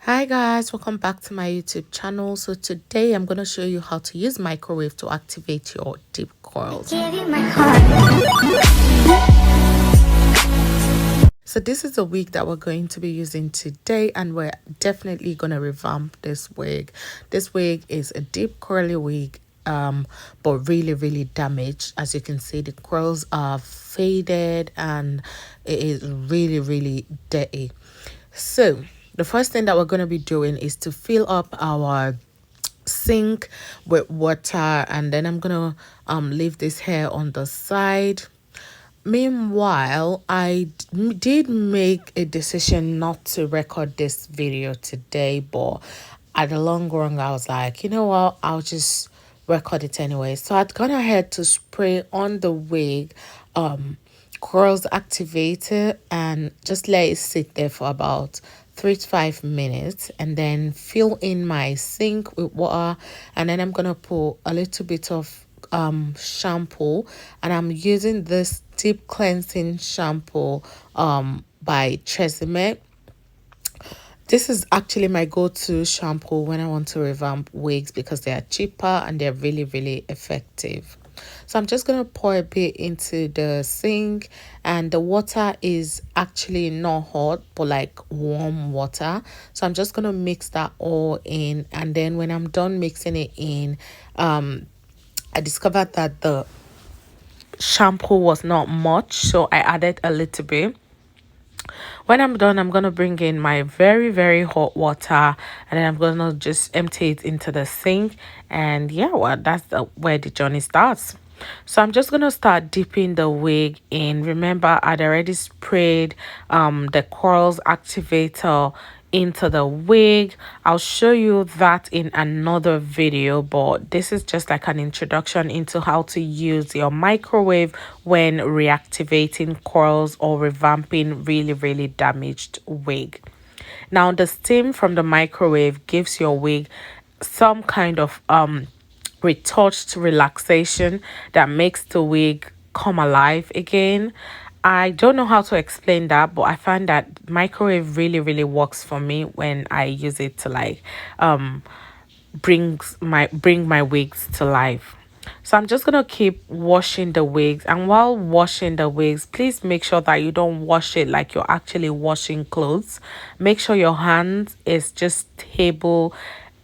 Hi guys, welcome back to my YouTube channel. So today I'm going to show you how to use microwave to activate your deep coils. So this is a wig that we're going to be using today, and we're definitely going to revamp this wig. This wig is a deep curly wig, but really damaged. As you can see, the curls are faded and it is really dirty. So the first thing that we're going to be doing is to fill up our sink with water, and then I'm gonna leave this hair on the side. Meanwhile, did make a decision not to record this video today, but at the long run I was like, you know what, I'll just record it anyway. So I'd gone ahead to spray on the wig curls activator and just let it sit there for about 3 to 5 minutes, and then fill in my sink with water. And then I'm gonna put a little bit of shampoo, and I'm using this deep cleansing shampoo by Tresemme. This is actually my go-to shampoo when I want to revamp wigs because they are cheaper and they're really effective. So I'm just going to pour a bit into the sink, and the water is actually not hot but like warm water. So I'm just going to mix that all in, and then when I'm done mixing it in, I discovered that the shampoo was not much, so I added a little bit. When I'm done, I'm gonna bring in my very hot water, and then I'm gonna just empty it into the sink. And yeah, well, that's where the journey starts. So I'm just gonna start dipping the wig in. Remember, I'd already sprayed the curls activator into the wig. I'll show you that in another video, but this is just like an introduction into how to use your microwave when reactivating curls or revamping really damaged wig. Now, the steam from the microwave gives your wig some kind of retouched relaxation that makes the wig come alive again. I don't know how to explain that, but I find that microwave really works for me when I use it to like bring my wigs to life. So I'm just gonna keep washing the wigs, and while washing the wigs, please make sure that you don't wash it like you're actually washing clothes. Make sure your hand is just stable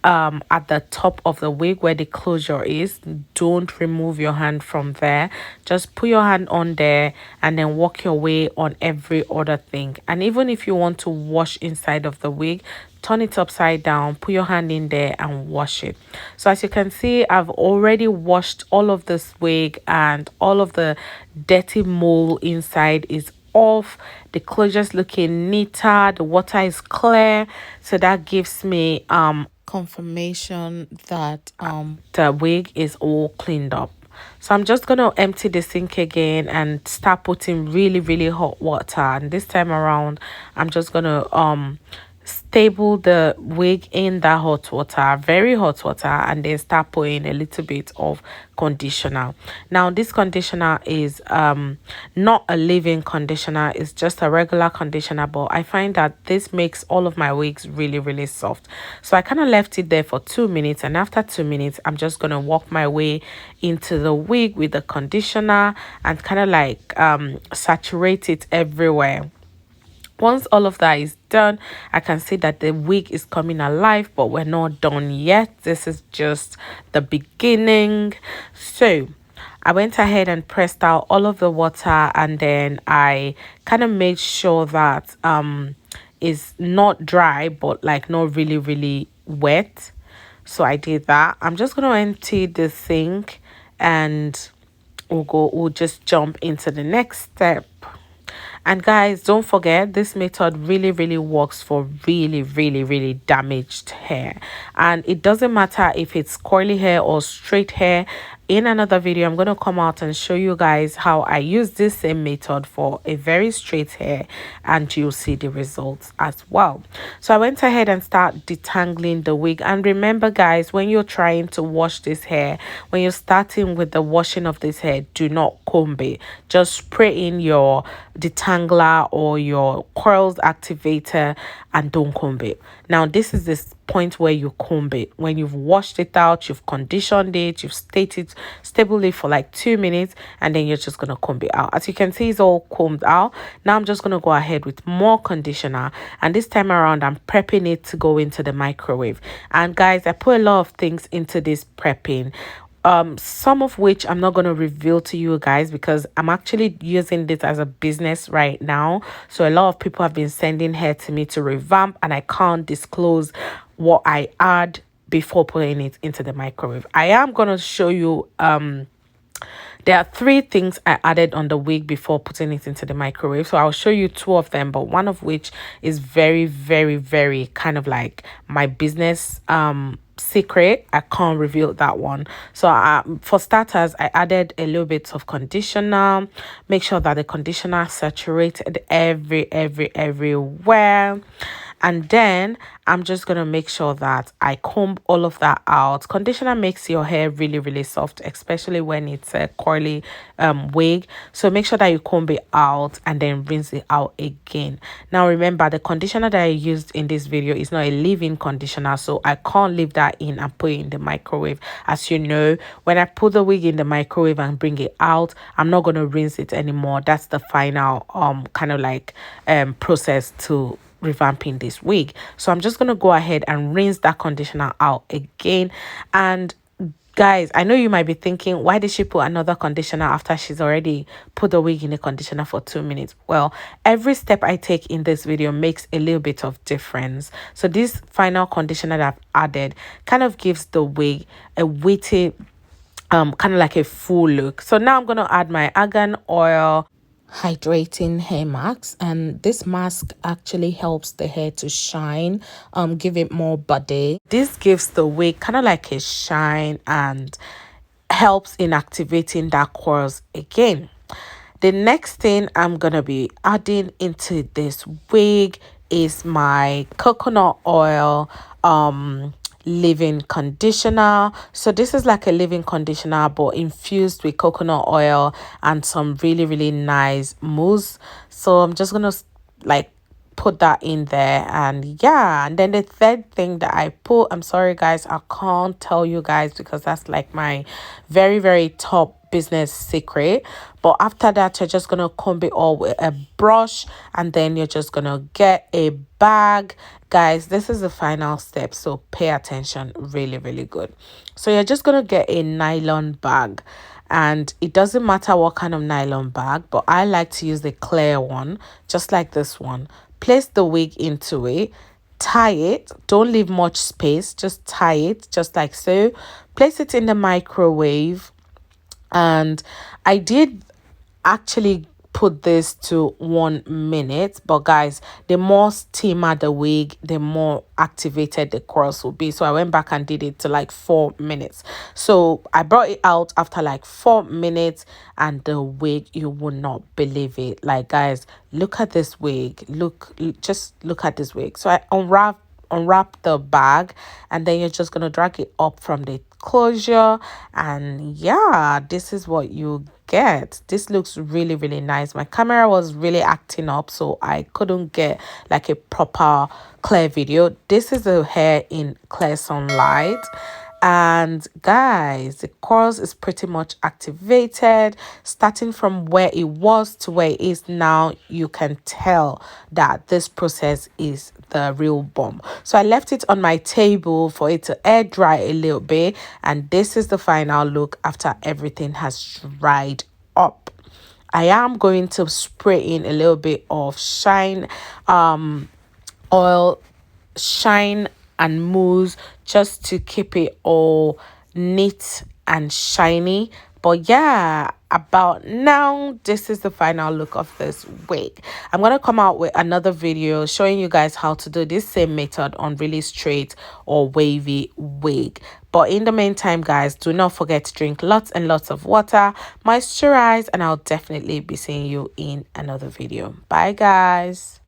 at the top of the wig where the closure is. Don't remove your hand from there. Just put your hand on there and then work your way on every other thing. And even if you want to wash inside of the wig, turn it upside down, put your hand in there and wash it. So as you can see, I've already washed all of this wig, and all of the dirty mold inside is off. The closure's looking neater, the water is clear, so that gives me confirmation that the wig is all cleaned up. So I'm just gonna empty the sink again and start putting really hot water, and this time around I'm just gonna stable the wig in that hot water, very hot water, and then start putting a little bit of conditioner. Now this conditioner is not a leave-in conditioner, it's just a regular conditioner, but I find that this makes all of my wigs really soft. So I kind of left it there for 2 minutes, and after 2 minutes I'm just gonna walk my way into the wig with the conditioner and kind of like saturate it everywhere. Once all of that is done, I can see that the wig is coming alive, but we're not done yet. This is just the beginning. So I went ahead and pressed out all of the water, and then I kind of made sure that it's not dry but like not really wet. So I did that. I'm just gonna empty the sink, and we'll just jump into the next step. And guys, don't forget, this method really works for really damaged hair. And it doesn't matter if it's curly hair or straight hair. in another video, I'm going to come out and show you guys how I use this same method for a very straight hair, and you'll see the results as well. So I went ahead and start detangling the wig. And remember guys, when you're trying to wash this hair, when you're starting with the washing of this hair, do not comb it. Just spray in your detangler or your curls activator and don't comb it. Now this is this point where you comb it. When you've washed it out, you've conditioned it, you've stabled it for like 2 minutes, and then you're just gonna comb it out. As you can see, it's all combed out. Now I'm just gonna go ahead with more conditioner, and this time around I'm prepping it to go into the microwave. And guys, I put a lot of things into this prepping, some of which I'm not going to reveal to you guys because I'm actually using this as a business right now. So a lot of people have been sending hair to me to revamp, and I can't disclose what I add before putting it into the microwave. I am going to show you there are 3 things I added on the wig before putting it into the microwave. So I'll show you 2 of them, but one of which is very, very, very kind of like my business secret. I can't reveal that one. So for starters, I added a little bit of conditioner. Make sure that the conditioner saturated everywhere. And then I'm just going to make sure that I comb all of that out. Conditioner makes your hair really, really soft, especially when it's a curly wig. So make sure that you comb it out and then rinse it out again. Now remember, the conditioner that I used in this video is not a leave-in conditioner, so I can't leave that in and put it in the microwave. As you know, when I put the wig in the microwave and bring it out, I'm not going to rinse it anymore. That's the final kind of like process to revamping this wig. So I'm just going to go ahead and rinse that conditioner out again. And guys, I know you might be thinking, why did she put another conditioner after she's already put the wig in the conditioner for 2 minutes? Well, every step I take in this video makes a little bit of difference. So this final conditioner that I've added kind of gives the wig a weighty kind of like a full look. So now I'm going to add my argan oil hydrating hair mask, and this mask actually helps the hair to shine, give it more body. This gives the wig kind of like a shine and helps in activating that curls again. The next thing I'm gonna be adding into this wig is my coconut oil leave-in conditioner. So this is like a leave-in conditioner but infused with coconut oil and some really, really nice mousse. So I'm just gonna like put that in there. And yeah, and then the third thing that I put, I'm sorry guys, I can't tell you guys because that's like my very, very top business secret. But after that, you're just gonna comb it all with a brush, and then you're just gonna get a bag. Guys, this is the final step, so pay attention really, really good. So you're just gonna get a nylon bag, and it doesn't matter what kind of nylon bag, but I like to use the clear one, just like this one. Place the wig into it, tie it, don't leave much space, just tie it just like so. Place it in the microwave, and I did actually put this to 1 minute, but guys, the more steamer the wig, the more activated the curls will be. So I went back and did it to like 4 minutes. So I brought it out after like 4 minutes, and the wig, you will not believe it. Like guys, look at this wig. Just look at this wig. So I unwrap the bag, and then you're just gonna drag it up from the closure, and yeah, this is what you get. This looks really, really nice. My camera was really acting up, so I couldn't get like a proper clear video. This is the hair in clear sunlight. And guys, the curls is pretty much activated. Starting from where it was to where it is now, you can tell that this process is the real bomb. So I left it on my table for it to air dry a little bit, and this is the final look after everything has dried up. I am going to spray in a little bit of shine oil, shine and mousse, just to keep it all neat and shiny. But yeah, about now, this is the final look of this wig. I'm gonna come out with another video showing you guys how to do this same method on really straight or wavy wig. But But in the meantime, guys, do not forget to drink lots and lots of water, moisturize, and I'll definitely be seeing you in another video. Bye, guys.